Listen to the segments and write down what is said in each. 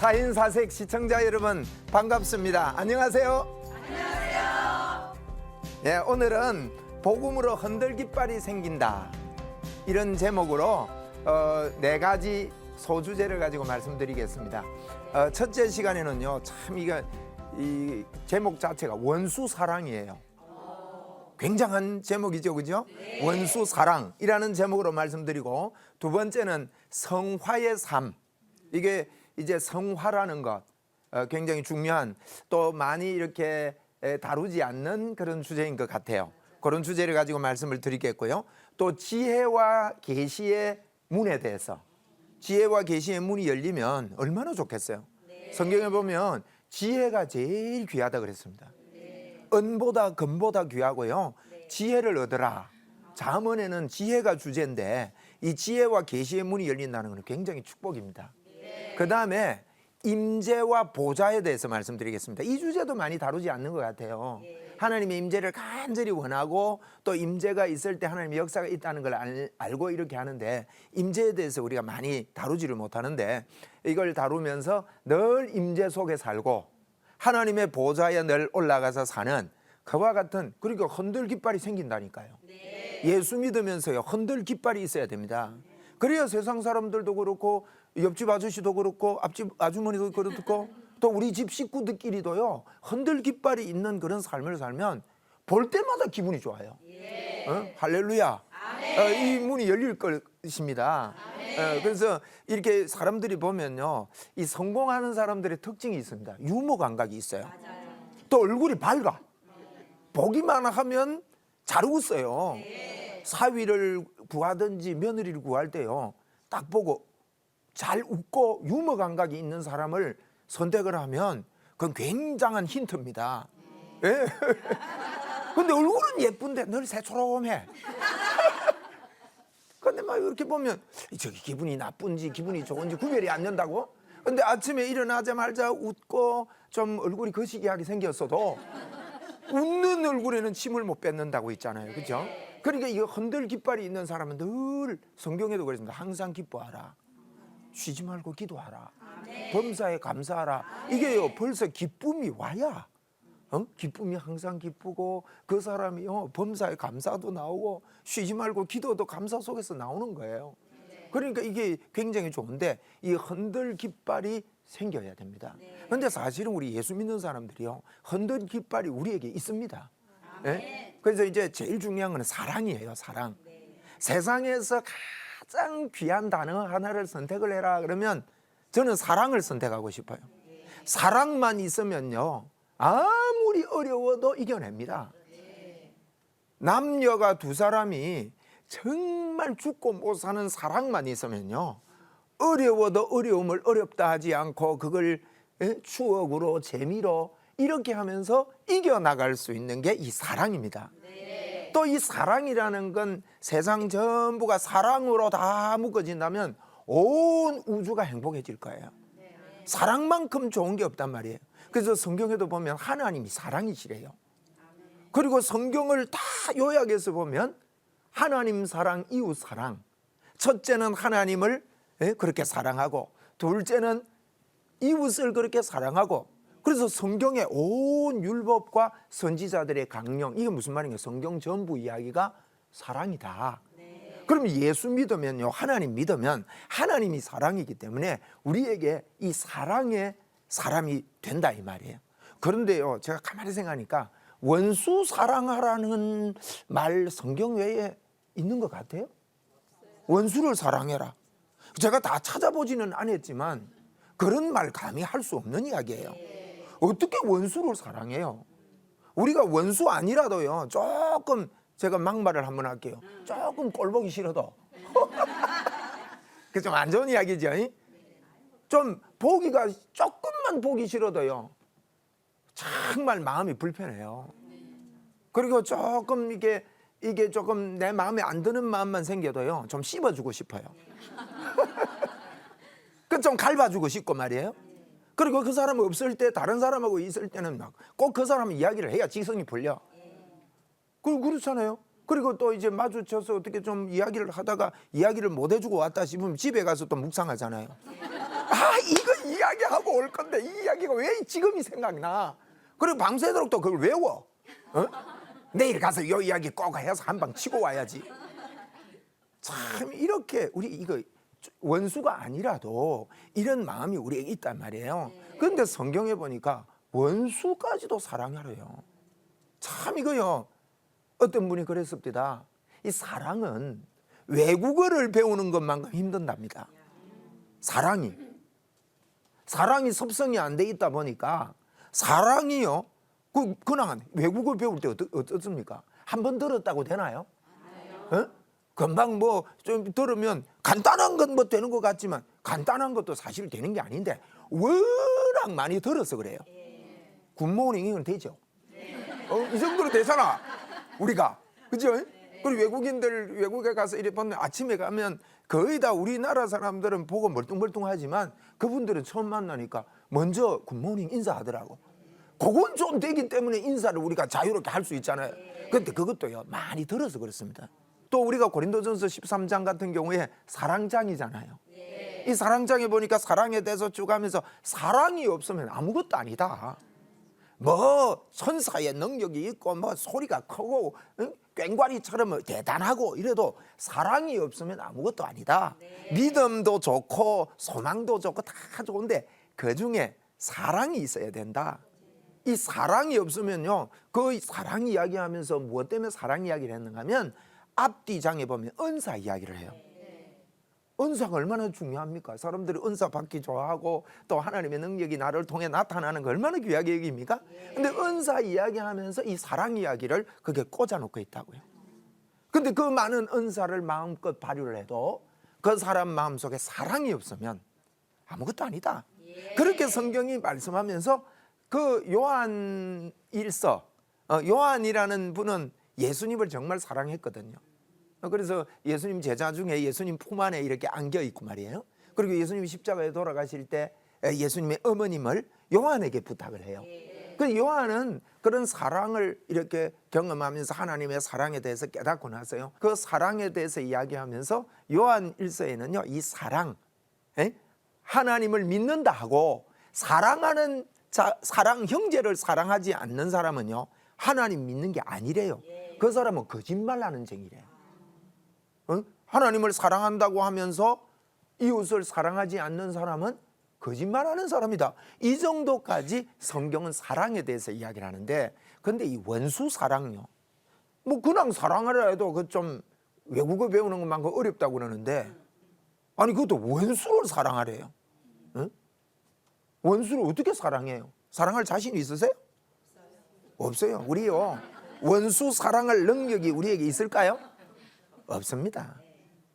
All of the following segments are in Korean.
4인4색 시청자 여러분 반갑습니다. 안녕하세요. 안녕하세요. 예, 오늘은 복음으로 흔들깃발이 생긴다, 이런 제목으로 네 가지 소주제를 가지고 말씀드리겠습니다. 첫째 시간에는요, 참 이 제목 자체가 원수사랑이에요. 굉장한 제목이죠, 그죠? 네. 원수사랑이라는 제목으로 말씀드리고, 두 번째는 성화의 삶. 이게 이제 성화라는 것, 굉장히 중요한, 또 많이 이렇게 다루지 않는 그런 주제인 것 같아요. 그런 주제를 가지고 말씀을 드리겠고요. 또 지혜와 계시의 문에 대해서, 지혜와 계시의 문이 열리면 얼마나 좋겠어요. 네. 성경에 보면 지혜가 제일 귀하다 그랬습니다. 네. 은보다 금보다 귀하고요. 네. 지혜를 얻으라. 잠언에는 지혜가 주제인데, 이 지혜와 계시의 문이 열린다는 것은 굉장히 축복입니다. 네. 그 다음에 임재와 보좌에 대해서 말씀드리겠습니다. 이 주제도 많이 다루지 않는 것 같아요. 네. 하나님의 임재를 간절히 원하고, 또 임재가 있을 때 하나님의 역사가 있다는 걸 알고 이렇게 하는데, 임재에 대해서 우리가 많이 다루지를 못하는데, 이걸 다루면서 늘 임재 속에 살고 하나님의 보좌에 늘 올라가서 사는 그와 같은, 그러니까 흔들깃발이 생긴다니까요. 네. 예수 믿으면서요, 흔들깃발이 있어야 됩니다. 그래야 세상 사람들도 그렇고, 옆집 아저씨도 그렇고, 앞집 아주머니도 그렇고, 또 우리 집 식구들끼리도요, 흔들깃발이 있는 그런 삶을 살면 볼 때마다 기분이 좋아요. 예. 할렐루야. 이 문이 열릴 것입니다. 그래서 이렇게 사람들이 보면요, 이 성공하는 사람들의 특징이 있습니다. 유머 감각이 있어요. 맞아요. 또 얼굴이 밝아. 보기만 하면 잘 웃어요. 네. 사위를 구하든지 며느리를 구할 때요, 딱 보고 잘 웃고 유머 감각이 있는 사람을 선택을 하면 그건 굉장한 힌트입니다. 예. 근데 얼굴은 예쁜데 늘 새초롬해. 근데 막 이렇게 보면 저기 기분이 나쁜지 기분이 좋은지 구별이 안 된다고? 근데 아침에 일어나자마자 웃고 좀 얼굴이 거시기하게 생겼어도 웃는 얼굴에는 침을 못 뱉는다고 있잖아요. 그죠? 그러니까 이거 흔들깃발이 있는 사람은 늘, 성경에도 그랬습니다. 항상 기뻐하라. 쉬지 말고 기도하라. 범사에 감사하라. 이게요, 벌써 기쁨이 와야, 기쁨이 항상 기쁘고, 그 사람이 범사에 감사도 나오고, 쉬지 말고 기도도 감사 속에서 나오는 거예요. 그러니까 이게 굉장히 좋은데, 이 흔들깃발이 생겨야 됩니다. 그런데 사실은 우리 예수 믿는 사람들이요, 흔들깃발이 우리에게 있습니다. 네? 그래서 이제 제일 중요한 건 사랑이에요. 사랑. 세상에서 가장 귀한 단어 하나를 선택을 해라 그러면 저는 사랑을 선택하고 싶어요. 사랑만 있으면요, 아무리 어려워도 이겨냅니다. 남녀가 두 사람이 정말 죽고 못 사는 사랑만 있으면요, 어려워도 어려움을 어렵다 하지 않고 그걸 추억으로 재미로 이렇게 하면서 이겨나갈 수 있는 게 이 사랑입니다. 또 이 사랑이라는 건 세상 전부가 사랑으로 다 묶어진다면 온 우주가 행복해질 거예요. 사랑만큼 좋은 게 없단 말이에요. 그래서 성경에도 보면 하나님이 사랑이시래요. 그리고 성경을 다 요약해서 보면 하나님 사랑, 이웃 사랑. 첫째는 하나님을 그렇게 사랑하고, 둘째는 이웃을 그렇게 사랑하고. 그래서 성경의 온 율법과 선지자들의 강령, 이게 무슨 말인가요? 성경 전부 이야기가 사랑이다. 그러면 예수 믿으면요, 하나님 믿으면 하나님이 사랑이기 때문에 우리에게 이 사랑의 사람이 된다, 이 말이에요. 그런데요, 제가 가만히 생각하니까 원수 사랑하라는 말 성경 외에 있는 것 같아요. 원수를 사랑해라. 제가 다 찾아보지는 않았지만 그런 말 감히 할 수 없는 이야기예요. 어떻게 원수를 사랑해요? 우리가 원수 아니라도요, 조금, 제가 막말을 한번 할게요. 조금 꼴보기 싫어도 그 좀 안 좋은 이야기죠. 좀 보기가, 조금만 보기 싫어도요, 정말 마음이 불편해요. 그리고 조금 이게 조금 내 마음에 안 드는 마음만 생겨도요, 좀 씹어주고 싶어요. 그 좀 갈봐주고 싶고 말이에요. 그리고 그 사람 없을 때, 다른 사람하고 있을 때는 막 꼭 그 사람 이야기를 해야 지성이 풀려. 그렇잖아요. 그리고 또 이제 마주쳐서 어떻게 좀 이야기를 하다가 이야기를 못 해주고 왔다 싶으면 집에 가서 또 묵상하잖아요. 아, 이거 이야기하고 올 건데 이 이야기가 왜 지금이 생각나? 그리고 밤새도록 또 그걸 외워. 어? 내일 가서 이 이야기 꼭 해서 한 방 치고 와야지. 참 이렇게 우리 이거 원수가 아니라도 이런 마음이 우리에게 있단 말이에요. 그런데 성경에 보니까 원수까지도 사랑하래요. 참 이거요. 어떤 분이 그랬습니다. 이 사랑은 외국어를 배우는 것만큼 힘든답니다. 사랑이 습성이 안 돼 있다 보니까 사랑이요. 그냥 외국어 배울 때 어떻습니까? 한 번 들었다고 되나요? 어? 금방 뭐 좀 들으면 간단한 건 뭐 되는 것 같지만 간단한 것도 사실 되는 게 아닌데 워낙 많이 들어서 그래요. 굿모닝이면 되죠. 이 정도로 되잖아 우리가, 그죠? 그리고 외국인들 외국에 가서 이래 보면 아침에 가면 거의 다 우리나라 사람들은 보고 멀뚱멀뚱하지만 그분들은 처음 만나니까 먼저 굿모닝 인사하더라고. 그건 좀 되기 때문에 인사를 우리가 자유롭게 할 수 있잖아요. 그런데 그것도요 많이 들어서 그렇습니다. 또 우리가 고린도전서 13장 같은 경우에 사랑장이잖아요. 이 사랑장에 보니까 사랑에 대해서 쭉 하면서 사랑이 없으면 아무것도 아니다. 뭐 천사의 능력이 있고 뭐 소리가 크고 꽹과리처럼 대단하고 이래도 사랑이 없으면 아무것도 아니다. 믿음도 좋고 소망도 좋고 다 좋은데 그중에 사랑이 있어야 된다. 이 사랑이 없으면요, 그 사랑 이야기하면서 무엇 때문에 사랑 이야기를 했는가 하면 앞뒤 장에 보면 은사 이야기를 해요. 은사가 얼마나 중요합니까? 사람들이 은사 받기 좋아하고 또 하나님의 능력이 나를 통해 나타나는 거 얼마나 귀하게 여깁니까? 근데 은사 이야기하면서 이 사랑 이야기를 그게 꽂아놓고 있다고요. 근데 그 많은 은사를 마음껏 발휘를 해도 그 사람 마음속에 사랑이 없으면 아무것도 아니다. 그렇게 성경이 말씀하면서 그 요한 일서, 요한이라는 분은 예수님을 정말 사랑했거든요. 그래서 예수님 제자 중에 예수님 품 안에 이렇게 안겨 있고 말이에요. 그리고 예수님이 십자가에 돌아가실 때 예수님의 어머님을 요한에게 부탁을 해요. 그 요한은 그런 사랑을 이렇게 경험하면서 하나님의 사랑에 대해서 깨닫고 나서요, 그 사랑에 대해서 이야기하면서 요한 일서에는요, 이 사랑, 하나님을 믿는다 하고 사랑하는 사랑 형제를 사랑하지 않는 사람은요 하나님 믿는 게 아니래요. 그 사람은 거짓말하는 쟁이래요. 하나님을 사랑한다고 하면서 이웃을 사랑하지 않는 사람은 거짓말하는 사람이다. 이 정도까지 성경은 사랑에 대해서 이야기를 하는데, 근데 이 원수 사랑요, 뭐 그냥 사랑하려 해도 그 좀 외국어 배우는 것만큼 어렵다고 그러는데, 아니 그것도 원수를 사랑하래요. 원수를 어떻게 사랑해요? 사랑할 자신이 있으세요? 없어요. 우리요 원수 사랑할 능력이 우리에게 있을까요? 없습니다.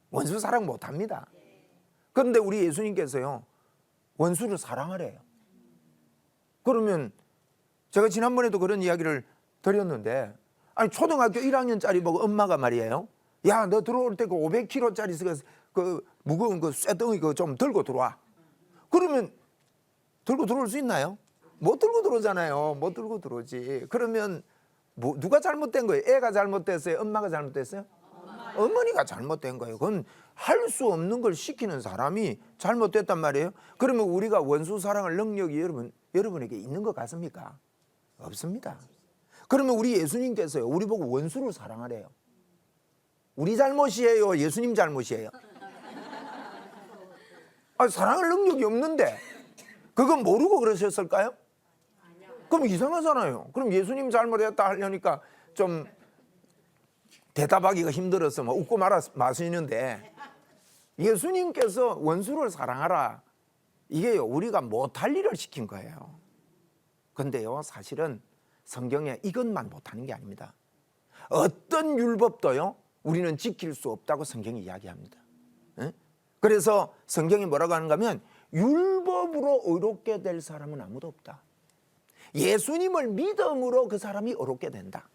원수 사랑 못합니다. 그런데 우리 예수님께서요 원수를 사랑하래요. 그러면 제가 지난번에도 그런 이야기를 드렸는데, 아니 초등학교 1학년짜리 보고 엄마가 말이에요, 야 너 들어올 때 그 500kg짜리 그 무거운 그 쇠덩이 그거 좀 들고 들어와. 그러면 들고 들어올 수 있나요? 못 들고 들어오잖아요. 못 들고 들어오지. 그러면 뭐 누가 잘못된 거예요? 애가 잘못됐어요? 엄마가 잘못됐어요? 어머니가 잘못된 거예요. 그건 할 수 없는 걸 시키는 사람이 잘못됐단 말이에요. 그러면 우리가 원수 사랑할 능력이 여러분에게 있는 것 같습니까? 없습니다. 그러면 우리 예수님께서요 우리 보고 원수를 사랑하래요. 우리 잘못이에요? 예수님 잘못이에요? 사랑할 능력이 없는데 그건 모르고 그러셨을까요? 그럼 이상하잖아요. 그럼 예수님 잘못했다 하려니까 좀 대답하기가 힘들어서 뭐 웃고 마시는데, 예수님께서 원수를 사랑하라, 이게요 우리가 못할 일을 시킨 거예요. 근데요 사실은 성경에 이것만 못하는 게 아닙니다. 어떤 율법도요 우리는 지킬 수 없다고 성경이 이야기합니다. 그래서 성경이 뭐라고 하는가 하면 율법으로 의롭게 될 사람은 아무도 없다. 예수님을 믿음으로 그 사람이 의롭게 된다.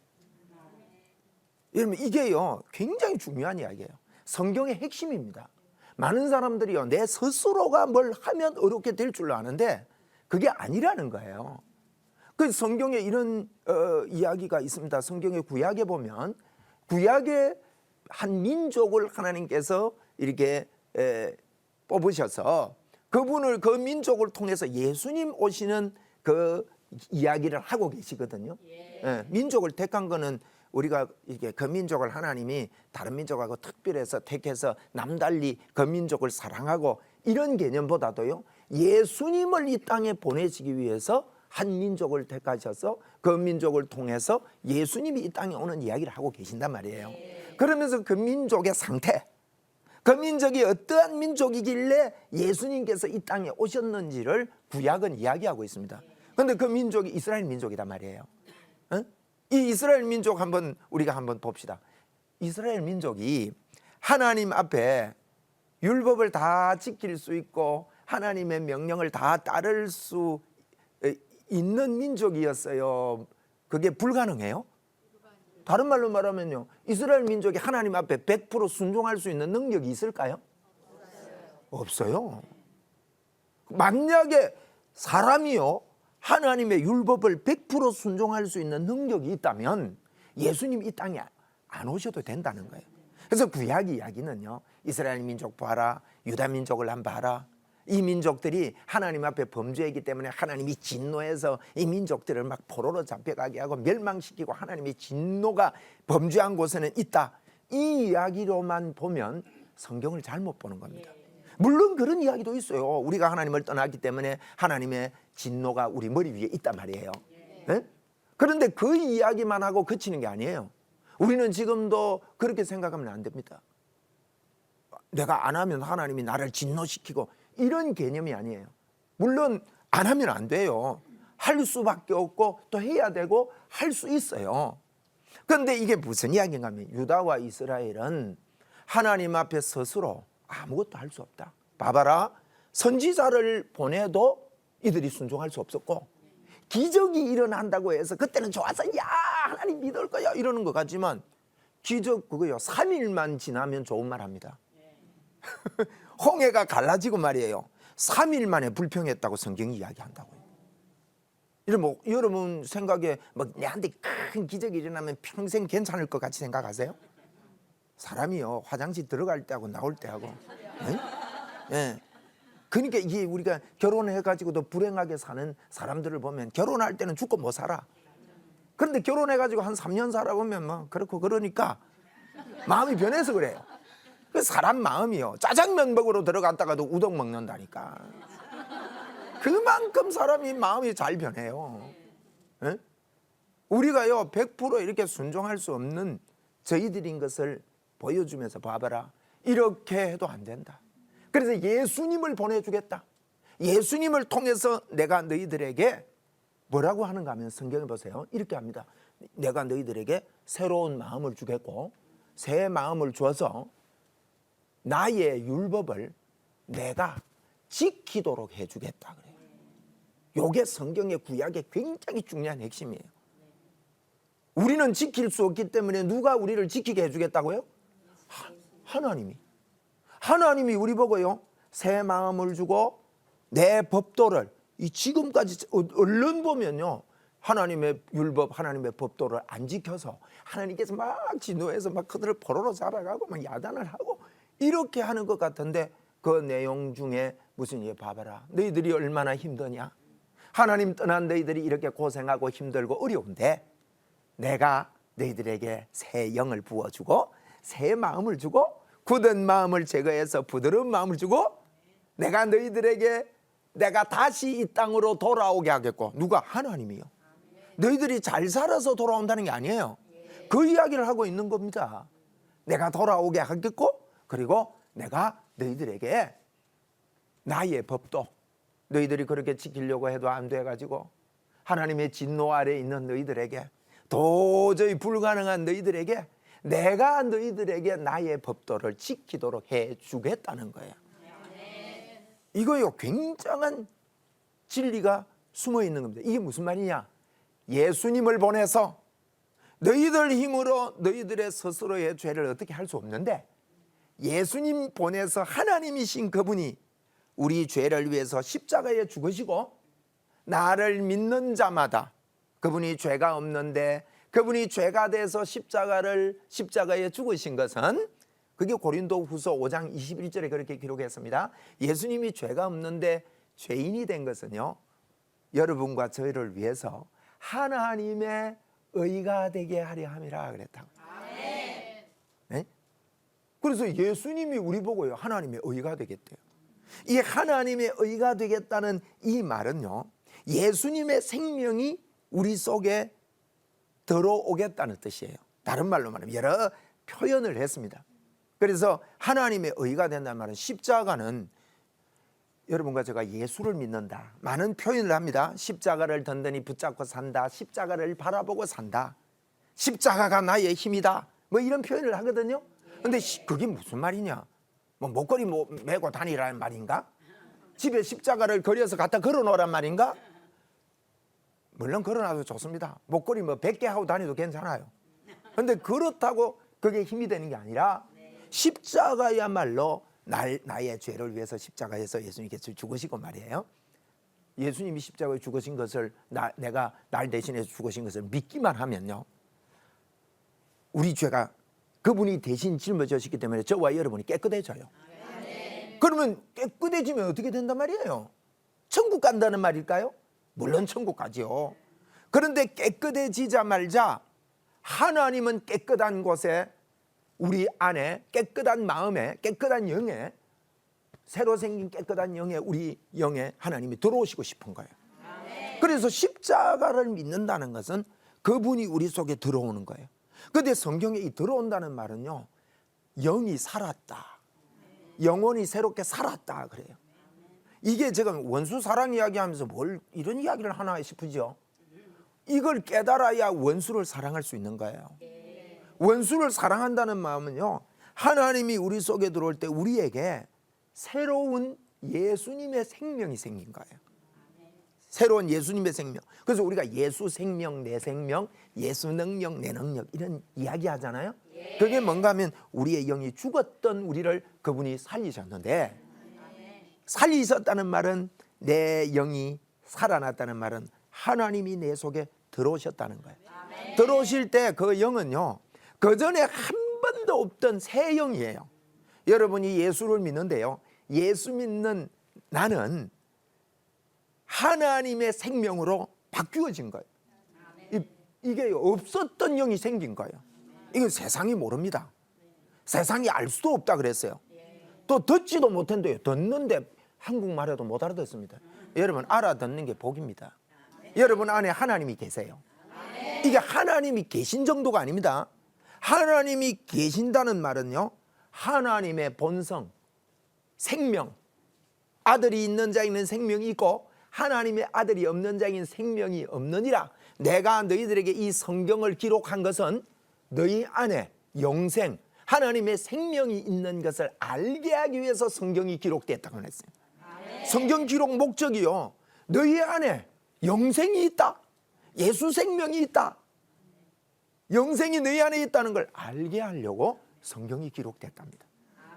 여러분 이게요 굉장히 중요한 이야기예요. 성경의 핵심입니다. 많은 사람들이요 내 스스로가 뭘 하면 의롭게 될 줄 아는데 그게 아니라는 거예요. 그 성경에 이런 이야기가 있습니다. 성경의 구약에 보면 구약의 한 민족을 하나님께서 이렇게 뽑으셔서 그 민족을 통해서 예수님 오시는 그 이야기를 하고 계시거든요. 예, 민족을 택한 거는 우리가 이게 그 민족을 하나님이 다른 민족하고 특별해서 택해서 남달리 그 민족을 사랑하고 이런 개념보다도요, 예수님을 이 땅에 보내시기 위해서 한 민족을 택하셔서 그 민족을 통해서 예수님이 이 땅에 오는 이야기를 하고 계신단 말이에요. 그러면서 그 민족의 상태, 그 민족이 어떠한 민족이길래 예수님께서 이 땅에 오셨는지를 구약은 이야기하고 있습니다. 그런데 그 민족이 이스라엘 민족이란 말이에요. 이 이스라엘 민족 우리가 한번 봅시다. 이스라엘 민족이 하나님 앞에 율법을 다 지킬 수 있고 하나님의 명령을 다 따를 수 있는 민족이었어요. 그게 불가능해요? 다른 말로 말하면요, 이스라엘 민족이 하나님 앞에 100% 순종할 수 있는 능력이 있을까요? 없어요. 만약에 사람이요, 하나님의 율법을 100% 순종할 수 있는 능력이 있다면 예수님 이 땅에 안 오셔도 된다는 거예요. 그래서 구약 이야기는요, 이스라엘 민족 봐라, 유다 민족을 한번 봐라. 이 민족들이 하나님 앞에 범죄했기 때문에 하나님이 진노해서 이 민족들을 막 포로로 잡혀가게 하고 멸망시키고 하나님의 진노가 범죄한 곳에는 있다. 이 이야기로만 보면 성경을 잘못 보는 겁니다. 물론 그런 이야기도 있어요. 우리가 하나님을 떠났기 때문에 하나님의 진노가 우리 머리 위에 있단 말이에요. 네? 그런데 그 이야기만 하고 그치는 게 아니에요. 우리는 지금도 그렇게 생각하면 안 됩니다. 내가 안 하면 하나님이 나를 진노시키고 이런 개념이 아니에요. 물론 안 하면 안 돼요. 할 수밖에 없고 또 해야 되고 할 수 있어요. 그런데 이게 무슨 이야기인가 하면 유다와 이스라엘은 하나님 앞에 스스로 아무것도 할 수 없다. 봐봐라, 선지자를 보내도 이들이 순종할 수 없었고 기적이 일어난다고 해서 그때는 좋아서 야 하나님 믿을 거야 이러는 것 같지만 기적 그거요 3일만 지나면 좋은 말 합니다. 홍해가 갈라지고 말이에요 3일 만에 불평했다고 성경이 이야기한다고요. 이러면 여러분 생각에 내한테 큰 기적이 일어나면 평생 괜찮을 것 같이 생각하세요? 사람이요 화장실 들어갈 때하고 나올 때하고 네? 그러니까 이게 우리가 결혼해가지고도 불행하게 사는 사람들을 보면 결혼할 때는 죽고 못 살아. 그런데 결혼해가지고 한 3년 살아보면 뭐 그렇고 그러니까 마음이 변해서 그래요. 그 사람 마음이요 짜장면 먹으러 들어갔다가도 우동 먹는다니까. 그만큼 사람이 마음이 잘 변해요. 네? 우리가요 100% 이렇게 순종할 수 없는 저희들인 것을 보여주면서 봐봐라 이렇게 해도 안 된다. 그래서 예수님을 보내주겠다. 예수님을 통해서 내가 너희들에게 뭐라고 하는가 하면 성경을 보세요. 이렇게 합니다. 내가 너희들에게 새로운 마음을 주겠고 새 마음을 주어서 나의 율법을 내가 지키도록 해주겠다 그래요. 이게 성경의 구약의 굉장히 중요한 핵심이에요. 우리는 지킬 수 없기 때문에 누가 우리를 지키게 해주겠다고요? 하나님이 우리 보고요 새 마음을 주고 내 법도를 이 지금까지 얼른 보면요 하나님의 율법 하나님의 법도를 안 지켜서 하나님께서 막 진노해서 막 그들을 포로로 잡아가고 막 야단을 하고 이렇게 하는 것 같은데 그 내용 중에 무슨 얘기 봐봐라 너희들이 얼마나 힘드냐 하나님 떠난 너희들이 이렇게 고생하고 힘들고 어려운데 내가 너희들에게 새 영을 부어주고 새 마음을 주고 굳은 마음을 제거해서 부드러운 마음을 주고 내가 너희들에게 내가 다시 이 땅으로 돌아오게 하겠고 누가? 하나님이요. 너희들이 잘 살아서 돌아온다는 게 아니에요. 그 이야기를 하고 있는 겁니다. 내가 돌아오게 하겠고 그리고 내가 너희들에게 나의 법도 너희들이 그렇게 지키려고 해도 안 돼가지고 하나님의 진노 아래에 있는 너희들에게 도저히 불가능한 너희들에게 내가 너희들에게 나의 법도를 지키도록 해주겠다는 거예요. 이거요 굉장한 진리가 숨어 있는 겁니다. 이게 무슨 말이냐? 예수님을 보내서 너희들 힘으로 너희들의 스스로의 죄를 어떻게 할 수 없는데 예수님 보내서 하나님이신 그분이 우리 죄를 위해서 십자가에 죽으시고 나를 믿는 자마다 그분이 죄가 없는데 그분이 죄가 돼서 십자가에 죽으신 것은 그게 고린도후서 5장 21절에 그렇게 기록했습니다. 예수님이 죄가 없는데 죄인이 된 것은요, 여러분과 저희를 위해서 하나님의 의가 되게 하려 함이라 그랬다고. 네? 그래서 예수님이 우리 보고요, 하나님의 의가 되겠대요. 이 하나님의 의가 되겠다는 이 말은요, 예수님의 생명이 우리 속에 들어오겠다는 뜻이에요. 다른 말로 말하면 여러 표현을 했습니다. 그래서 하나님의 의가 된다는 말은, 십자가는 여러분과 제가 예수를 믿는다, 많은 표현을 합니다. 십자가를 든든히 붙잡고 산다, 십자가를 바라보고 산다, 십자가가 나의 힘이다, 뭐 이런 표현을 하거든요. 근데 그게 무슨 말이냐? 뭐 목걸이 메고 다니라는 말인가? 집에 십자가를 그려서 갖다 걸어놓으란 말인가? 물론 걸어놔도 좋습니다. 목걸이 100개 하고 다니도 괜찮아요. 근데 그렇다고 그게 힘이 되는 게 아니라, 십자가야말로 나의 죄를 위해서 십자가에서 예수님께서 죽으시고 말이에요. 예수님이 십자가에 죽으신 것을 내가 날 대신해서 죽으신 것을 믿기만 하면요, 우리 죄가 그분이 대신 짊어지셨기 때문에 저와 여러분이 깨끗해져요. 그러면 깨끗해지면 어떻게 된단 말이에요? 천국 간다는 말일까요? 물론 천국 가지요. 그런데 깨끗해지자마자 하나님은 깨끗한 곳에, 우리 안에 깨끗한 마음에, 깨끗한 영에, 새로 생긴 깨끗한 영에, 우리 영에 하나님이 들어오시고 싶은 거예요. 그래서 십자가를 믿는다는 것은 그분이 우리 속에 들어오는 거예요. 그런데 성경에 이 들어온다는 말은요, 영이 살았다, 영혼이 새롭게 살았다 그래요. 이게 제가 원수 사랑 이야기하면서 뭘 이런 이야기를 하나 싶으죠. 이걸 깨달아야 원수를 사랑할 수 있는 거예요. 원수를 사랑한다는 마음은요, 하나님이 우리 속에 들어올 때 우리에게 새로운 예수님의 생명이 생긴 거예요. 새로운 예수님의 생명. 그래서 우리가 예수 생명, 내 생명, 예수 능력, 내 능력, 이런 이야기 하잖아요. 그게 뭔가 하면 우리의 영이 죽었던 우리를 그분이 살리셨는데, 살리셨다는 말은, 내 영이 살아났다는 말은 하나님이 내 속에 들어오셨다는 거예요. 들어오실 때 그 영은요, 그 전에 한 번도 없던 새 영이에요. 여러분이 예수를 믿는데요, 예수 믿는 나는 하나님의 생명으로 바뀌어진 거예요. 이게 없었던 영이 생긴 거예요. 이건 세상이 모릅니다. 세상이 알 수도 없다 그랬어요. 또 듣지도 못했는데요, 듣는데 한국말에도 못 알아듣습니다. 여러분, 알아듣는 게 복입니다. 여러분 안에 하나님이 계세요. 이게 하나님이 계신 정도가 아닙니다. 하나님이 계신다는 말은요, 하나님의 본성, 생명, 아들이 있는 자에는 생명이 있고 하나님의 아들이 없는 자에는 생명이 없느니라. 내가 너희들에게 이 성경을 기록한 것은 너희 안에 영생, 하나님의 생명이 있는 것을 알게 하기 위해서 성경이 기록됐다고 했어요. 성경 기록 목적이요, 너희 안에 영생이 있다, 예수 생명이 있다, 영생이 너희 안에 있다는 걸 알게 하려고 성경이 기록됐답니다.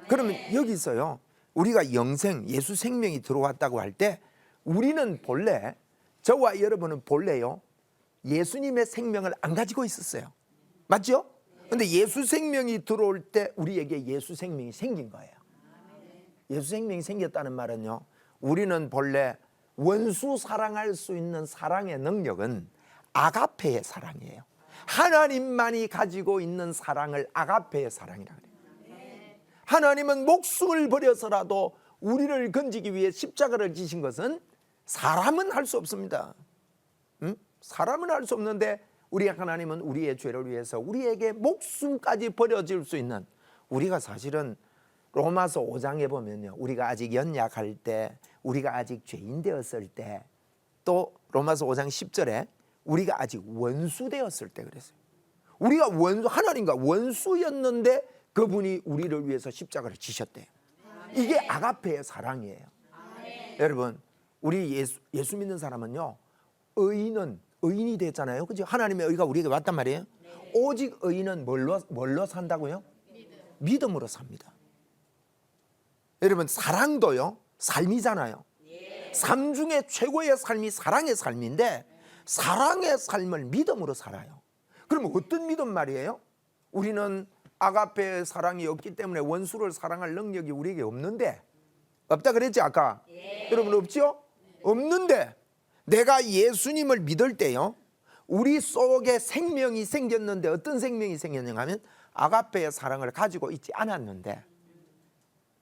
그러면 여기서요, 우리가 영생, 예수 생명이 들어왔다고 할 때, 우리는 본래, 저와 여러분은 본래요, 예수님의 생명을 안 가지고 있었어요. 맞죠? 근데 예수 생명이 들어올 때 우리에게 예수 생명이 생긴 거예요. 예수 생명이 생겼다는 말은요, 우리는 본래 원수 사랑할 수 있는 사랑의 능력은 아가페의 사랑이에요. 하나님만이 가지고 있는 사랑을 아가페의 사랑이라고 해요. 하나님은 목숨을 버려서라도 우리를 건지기 위해 십자가를 지신 것은 사람은 할 수 없습니다. 사람은 할 수 없는데, 우리 하나님은 우리의 죄를 위해서 우리에게 목숨까지 버려질 수 있는, 우리가 사실은 로마서 5장에 보면요, 우리가 아직 연약할 때, 우리가 아직 죄인 되었을 때, 또 로마서 5장 10절에 우리가 아직 원수 되었을 때 그랬어요. 우리가 하나님과 원수였는데 그분이 우리를 위해서 십자가를 지셨대요. 이게 아가페의 사랑이에요. 여러분, 우리 예수 믿는 사람은요, 의인이 됐잖아요. 그죠? 하나님의 의가 우리에게 왔단 말이에요. 오직 의인은 뭘로 산다고요? 믿음으로 삽니다. 여러분, 사랑도요, 삶이잖아요. 삶 중에 최고의 삶이 사랑의 삶인데, 사랑의 삶을 믿음으로 살아요. 그러면 어떤 믿음 말이에요? 우리는 아가페의 사랑이 없기 때문에 원수를 사랑할 능력이 우리에게 없는데, 없다 그랬지 아까? 여러분 없죠? 없는데 내가 예수님을 믿을 때요, 우리 속에 생명이 생겼는데, 어떤 생명이 생겼는가 하면 아가페의 사랑을 가지고 있지 않았는데,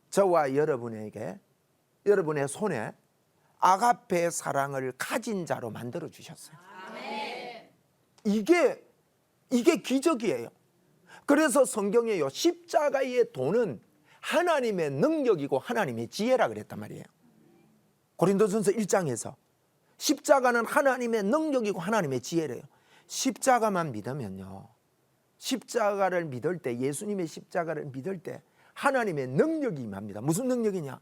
저와 여러분에게, 여러분의 손에 아가페의 사랑을 가진 자로 만들어 주셨어요. 이게 기적이에요. 그래서 성경에요, 십자가의 도는 하나님의 능력이고 하나님의 지혜라 그랬단 말이에요. 고린도전서 1장에서 십자가는 하나님의 능력이고 하나님의 지혜래요. 십자가만 믿으면요, 십자가를 믿을 때, 예수님의 십자가를 믿을 때 하나님의 능력이 임합니다. 무슨 능력이냐?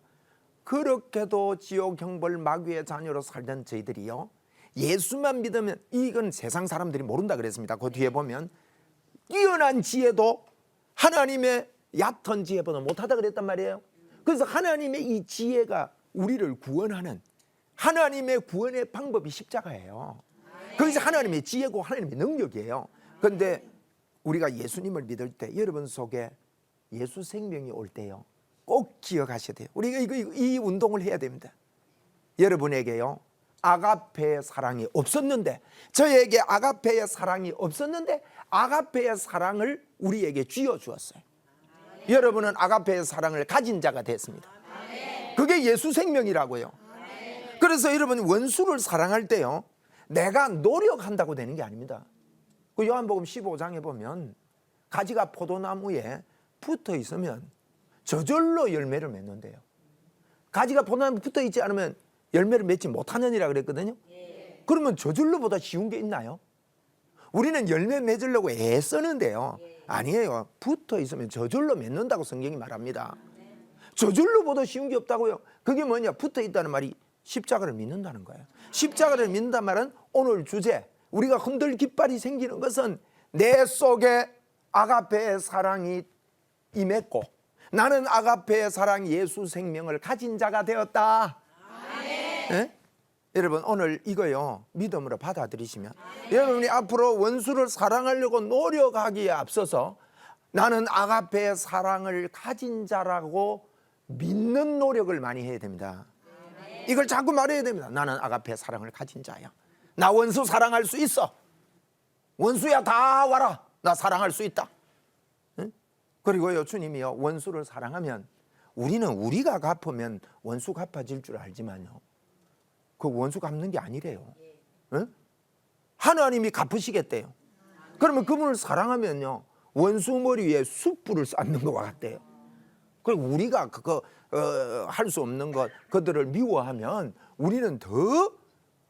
그렇게도 지옥 형벌 마귀의 자녀로 살던 저희들이요, 예수만 믿으면, 이건 세상 사람들이 모른다 그랬습니다. 그 뒤에 보면 뛰어난 지혜도 하나님의 얕은 지혜보다 못하다 그랬단 말이에요. 그래서 하나님의 이 지혜가 우리를 구원하는, 하나님의 구원의 방법이 십자가예요. 그래서 하나님의 지혜고 하나님의 능력이에요. 그런데 우리가 예수님을 믿을 때, 여러분 속에 예수 생명이 올 때요, 꼭 기억하셔야 돼요. 우리가 이 운동을 해야 됩니다. 여러분에게요, 아가페의 사랑이 없었는데, 저에게 아가페의 사랑이 없었는데 아가페의 사랑을 우리에게 쥐어 주었어요. 여러분은 아가페의 사랑을 가진 자가 됐습니다. 그게 예수 생명이라고요. 그래서 여러분, 원수를 사랑할 때요, 내가 노력한다고 되는 게 아닙니다. 그 요한복음 15장에 보면 가지가 포도나무에 붙어 있으면 저절로 열매를 맺는데요, 가지가 포도나무에 붙어 있지 않으면 열매를 맺지 못하느니라 그랬거든요. 그러면 저절로보다 쉬운 게 있나요? 우리는 열매 맺으려고 애쓰는데요, 아니에요. 붙어 있으면 저절로 맺는다고 성경이 말합니다. 저절로보다 쉬운 게 없다고요. 그게 뭐냐? 붙어 있다는 말이 십자가를 믿는다는 거예요. 십자가를 믿는다는 말은 오늘 주제, 우리가 흔들 깃발이 생기는 것은 내 속에 아가페의 사랑이 임했고, 나는 아가페의 사랑, 예수 생명을 가진 자가 되었다. 네? 여러분, 오늘 이거요, 믿음으로 받아들이시면, 여러분이 앞으로 원수를 사랑하려고 노력하기에 앞서서 나는 아가페의 사랑을 가진 자라고 믿는 노력을 많이 해야 됩니다. 이걸 자꾸 말해야 됩니다. 나는 아가페의 사랑을 가진 자야. 나 원수 사랑할 수 있어. 원수야, 다 와라. 나 사랑할 수 있다. 응? 그리고요, 주님이요, 원수를 사랑하면, 우리는 우리가 갚으면 원수 갚아질 줄 알지만요, 그 원수 갚는 게 아니래요. 응? 하나님이 갚으시겠대요. 그러면 그분을 사랑하면요, 원수 머리 위에 숯불을 쌓는 것과 같대요. 그리고 우리가 그거 할 수 없는 것, 그들을 미워하면 우리는 더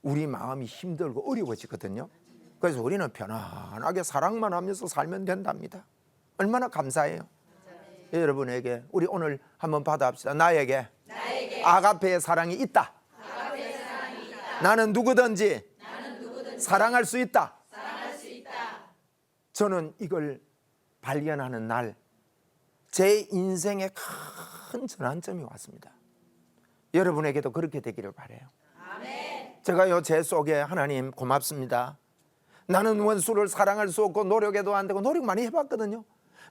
우리 마음이 힘들고 어려워지거든요. 그래서 우리는 편안하게 사랑만 하면서 살면 된답니다. 얼마나 감사해요. 여러분에게 우리 오늘 한번 받아합시다. 나에게 아가페의 사랑이 있다. 나는 누구든지 사랑할 수 있다. 저는 이걸 발견하는 날, 제 인생에 큰 전환점이 왔습니다. 여러분에게도 그렇게 되기를 바라요. 제가요, 제 속에 하나님 고맙습니다. 나는 원수를 사랑할 수 없고 노력해도 안 되고, 노력 많이 해봤거든요.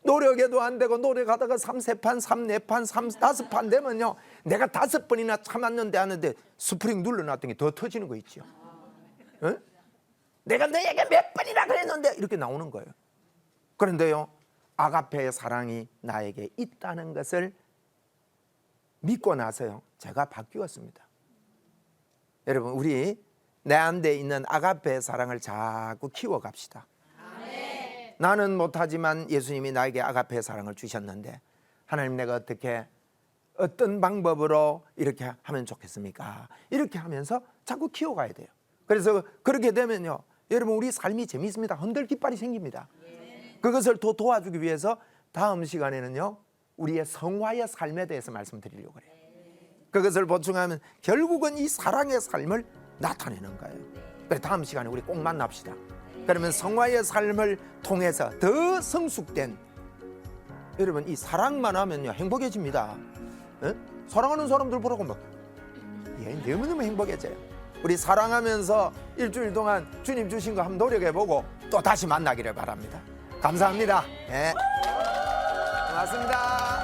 노력해도 안 되고, 노력하다가 3판, 4판, 5판 되면요, 내가 5번이나 참았는데 하는데 스프링 눌러놨더니 더 터지는 거 있죠. 에? 내가 너에게 몇 번이나 그랬는데 이렇게 나오는 거예요. 그런데요, 아가페의 사랑이 나에게 있다는 것을 믿고 나서요, 제가 바뀌었습니다. 여러분, 우리 내 안에 있는 아가페의 사랑을 자꾸 키워갑시다. 나는 못하지만 예수님이 나에게 아가페의 사랑을 주셨는데, 하나님, 내가 어떤 방법으로 이렇게 하면 좋겠습니까? 이렇게 하면서 자꾸 키워가야 돼요. 그래서 그렇게 되면요, 여러분, 우리 삶이 재미있습니다. 흔들 깃발이 생깁니다. 그것을 더 도와주기 위해서 다음 시간에는요, 우리의 성화의 삶에 대해서 말씀드리려고 해요. 그것을 보충하면 결국은 이 사랑의 삶을 나타내는 거예요. 그래서 다음 시간에 우리 꼭 만납시다. 그러면 성화의 삶을 통해서 더 성숙된, 여러분, 이 사랑만 하면요, 행복해집니다. 에? 사랑하는 사람들 보라고 막 너무너무 행복해져요. 우리 사랑하면서 일주일 동안 주님 주신 거 한번 노력해보고 또 다시 만나기를 바랍니다. 감사합니다. 네. 맞습니다.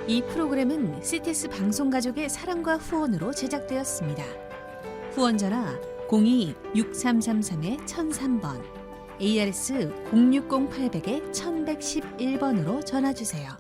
이 프로그램은 CTS 방송가족의 사랑과 후원으로 제작되었습니다. 후원 전화 02-6333-1003번, ARS 060-800-1111번으로 전화 주세요.